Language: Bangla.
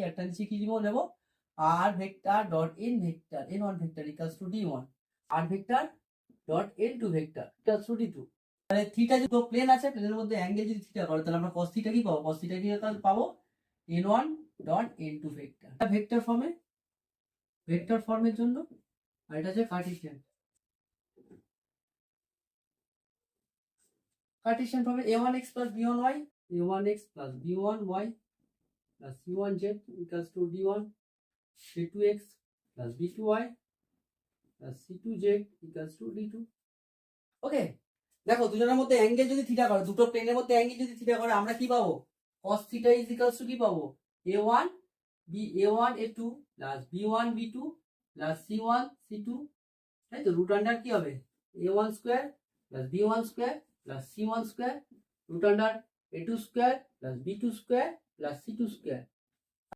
একটা নিচে কি নেবো আর vector dot N vector n1 vector equals to d1 আর vector dot n2 vector equals to d2। তাহলে থিটা যদি প্লেন আছে প্লেনের মধ্যে অ্যাঙ্গেল যদি থিটা করে তাহলে আমরা cos থিটা কি পাবো cos থিটা কি পাবো n1 dot n2 vector vector ফর্মের জন্য আর এটা হচ্ছে কার্টেসিয়ান ফর্মে a1x plus b1y a1x plus b1y plus c1z equals to d1 c2x plus b2y plus c2z equals to d2। ওকে, দেখো দুজনের মধ্যে অ্যাঙ্গেল যদি থিটা করে দুটো প্লেনের মধ্যে অ্যাঙ্গেল যদি থিটা করে আমরা কি পাবো cos theta is equals to কি পাবো a1 a2 plus b1 b2 plus c1 c2, তাই তো রুট আন্ডার কি হবে a1 square plus b1 square plus c1 square root under a2 square plus b2 square plus c2 square